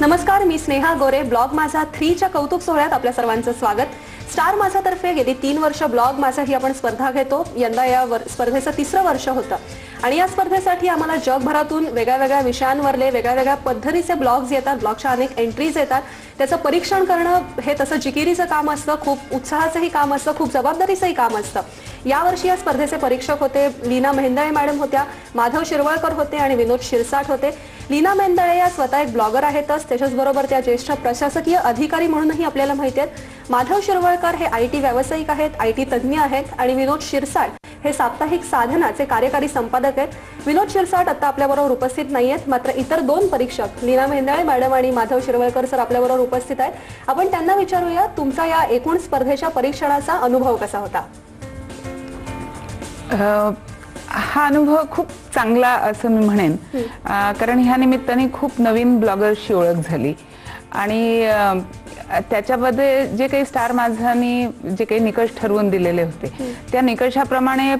नमस्कार, मी स्नेहा गोरे. ब्लॉग माझा 3 च्या कौतुक सोहळ्यात आपल्या सर्वांचं स्वागत. स्टार माझा तर्फे गेली 3 वर्ष ब्लॉग माझा ही आपण स्पर्धा घेतो. यंदा या स्पर्धेचं 3रं वर्ष होतं आणि या स्पर्धेसाठी आम्हाला जगभरातून वेगळ्या विषयांवरले वेगळ्या पद्धतीचे ब्लॉग्स येतात. ब्लॉगच्या अनेक एंट्रीज येतात. त्याचं परीक्षण करणं हे तसं जिकिरीचं काम असतं, खूप उत्साहाचंही काम असतं, खूप जबाबदारीचंही काम असतं. यावर्षी या स्पर्धेचे परीक्षक होते लीना मेहेंदळे मॅडम होत्या, माधव शिरवळकर होते आणि विनोद शिरसाट होते. लीना मेहेंदळे या स्वतः एक ब्लॉगर आहेतच, त्याच्याचबरोबर त्या ज्येष्ठ प्रशासकीय अधिकारी म्हणूनही आपल्याला माहिती आहेत. माधव शिरवळकर हे IT व्यावसायिक आहेत, IT तज्ज्ञ आहेत आणि विनोद शिरसाट हे साप्ताहिक साधनाचे कार्यकारी संपादक आहेत. विनोद शिरसाट आता आपल्याबरोबर उपस्थित नाहीयेत, मात्र इतर 2 परीक्षक लीना मेहेंदळे मॅडम आणि माधव शिरवळकर सर आपल्याबरोबर उपस्थित आहेत. आपण त्यांना विचारूया, तुमचा या एकूण स्पर्धेच्या परीक्षणाचा अनुभव कसा होता? हा अनुभव खूप चांगला असं मी म्हणेन, कारण ह्या निमित्ताने खूप नवीन ब्लॉगर्सची ओळख झाली आणि त्याच्यामध्ये जे काही स्टार माझानी जे काही निकष ठरवून दिलेले होते त्या निकषाप्रमाणे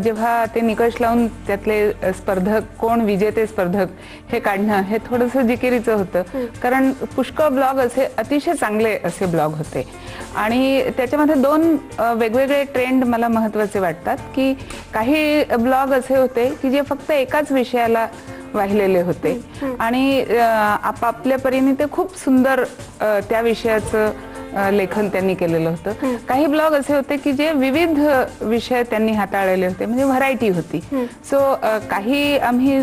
जेव्हा ते निकष लावून त्यातले स्पर्धक कोण विजेते स्पर्धक हे काढणं हे थोडंसं जिकिरीचं होतं, कारण पुष्कळ ब्लॉग असे अतिशय चांगले असे ब्लॉग होते आणि त्याच्यामध्ये 2 वेगवेगळे ट्रेंड मला महत्त्वाचे वाटतात. की काही ब्लॉग असे होते की जे फक्त एकाच विषयाला वाहिलेले होते आणि आपापल्या परीने ते खूप सुंदर त्या विषयाचं लेखन त्यांनी केलेलं होतं. काही ब्लॉग असे होते की जे विविध विषय त्यांनी हाताळलेले होते, म्हणजे व्हरायटी होती. सो काही आम्ही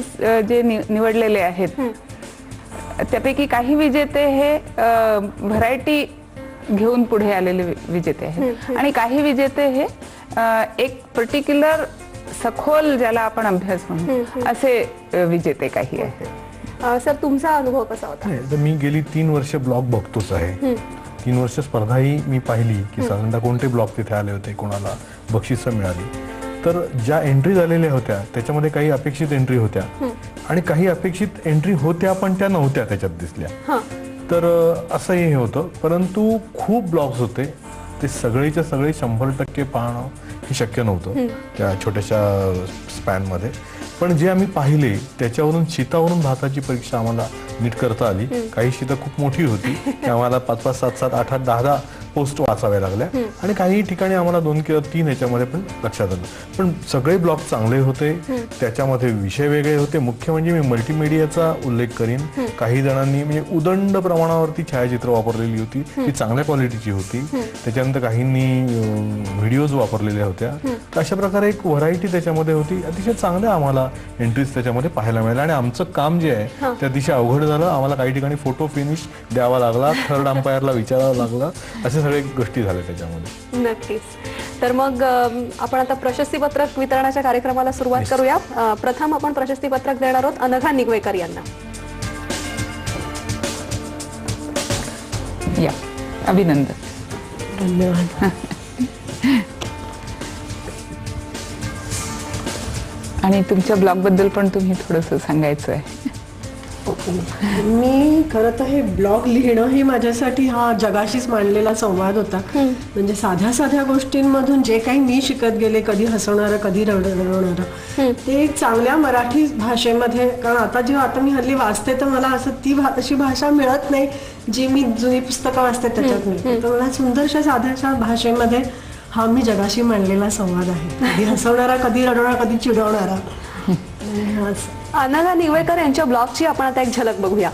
जे निवडलेले आहेत त्यापैकी काही विजेते हे व्हरायटी घेऊन पुढे आलेले विजेते आहेत आणि काही विजेते हे एक पर्टिक्युलर सखोल ज्याला आपण अभ्यास म्हणू असे विजेते काही आहेत. सर, तुमचा अनुभव कसा होता? मी गेली 3 वर्ष ब्लॉग बघतोच आहे. 3 वर्ष स्पर्धाही मी पाहिली की साधारणतः कोणते ब्लॉग तिथे आले होते, कोणाला बक्षिसं मिळाली. तर ज्या एंट्री झालेल्या होत्या त्याच्यामध्ये काही अपेक्षित एंट्री होत्या आणि काही अपेक्षित एंट्री होत्या पण त्या नव्हत्या त्याच्यात दिसल्या. तर असंही हे होतं, परंतु खूप ब्लॉग्स होते, ते सगळेच्या सगळे 100% पाहणं हे शक्य नव्हतं त्या छोट्याशा स्पॅनमध्ये. पण जे आम्ही पाहिले त्याच्यावरून शीतावरून भाताची परीक्षा आम्हाला नीट करता आली. काही शीतं खूप मोठी होती, आम्हाला 5-5, 7-7, 8-8, 10-10 पोस्ट वाचाव्या लागल्या आणि काही ठिकाणी आम्हाला 2 किंवा 3 याच्यामध्ये पण लक्षात आलं. पण सगळे ब्लॉग चांगले होते, त्याच्यामध्ये विषय वेगळे होते. मुख्य म्हणजे मी मल्टीमीडियाचा उल्लेख करीन. काही जणांनी म्हणजे उदंड प्रमाणावरती छायाचित्र वापरलेली होती, ती चांगल्या क्वालिटीची होती. त्याच्यानंतर काहींनी व्हिडिओज वापरलेल्या होत्या. तर अशा प्रकारे एक व्हरायटी त्याच्यामध्ये होती. अतिशय चांगल्या आम्हाला एंट्रीज त्याच्यामध्ये पाहायला मिळाल्या आणि आमचं काम जे आहे ते अतिशय अवघड झालं. आम्हाला काही ठिकाणी फोटो फिनिश द्यावा लागला, थर्ड अंपायरला विचारावं लागलं, असे सगळे गोष्टी झाल्या त्याच्यामध्ये. नक्कीच. तर मग आपण आता प्रशस्तीपत्रक वितरणाच्या कार्यक्रमाला सुरुवात करूया. प्रथम आपण प्रशस्तीपत्रक देणार आहोत अनघा निगवेकर यांना. या, अभिनंदन. धन्यवाद. आणि तुमच्या ब्लॉग बद्दल पण तुम्ही थोडंसं सांगायचं आहे. मी खरं तर हे ब्लॉग लिहिणं हे माझ्यासाठी हा जगाशीच मांडलेला संवाद होता. म्हणजे साध्या गोष्टींमधून जे काही मी शिकत गेले, कधी हसवणारं कधी रडवणारं, ते चांगल्या मराठी भाषेमध्ये. कारण आता मी हल्ली वाचते तर मला असं अशी भाषा मिळत नाही जी मी जुनी पुस्तकं वाचते त्याच्यात मिळते. तर मला सुंदरशा साध्याशा भाषेमध्ये हा मी जगाशी मांडलेला संवाद आहे. कधी हसवणारा, कधी रडवणारा, कधी चिडवणारा. अनघा निगवेकर यांच्या ब्लॉगची आपण आता एक झलक बघूया.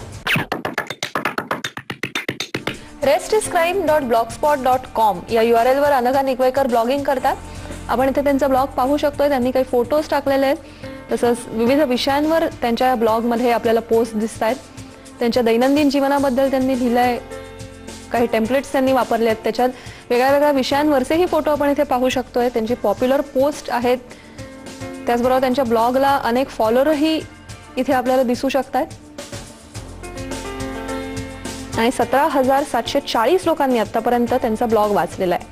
restiscrime.blogspot.com या URL वर अनघा निगवेकर ब्लॉगिंग करतात. आपण इथे त्यांचा ब्लॉग पाहू शकतोय. त्यांनी काही फोटोज टाकलेले आहेत, तसंच विविध विषयांवर त्यांच्या ब्लॉगमध्ये आपल्याला पोस्ट दिसत आहेत. त्यांच्या दैनंदिन जीवनाबद्दल त्यांनी लिहिलंय, काही टेम्पलेट्स त्यांनी वापरले आहेत, त्याच्यात वेगळ्या विषयांवरचेही फोटो आपण इथे पाहू शकतोय. त्यांची पॉप्युलर पोस्ट आहेत, त्याचबरोबर त्यांच्या ब्लॉगला अनेक फॉलोअरही इथे आपल्याला दिसू शकतात आणि 17,740 लोकांनी आतापर्यंत त्यांचा ब्लॉग वाचलेला आहे.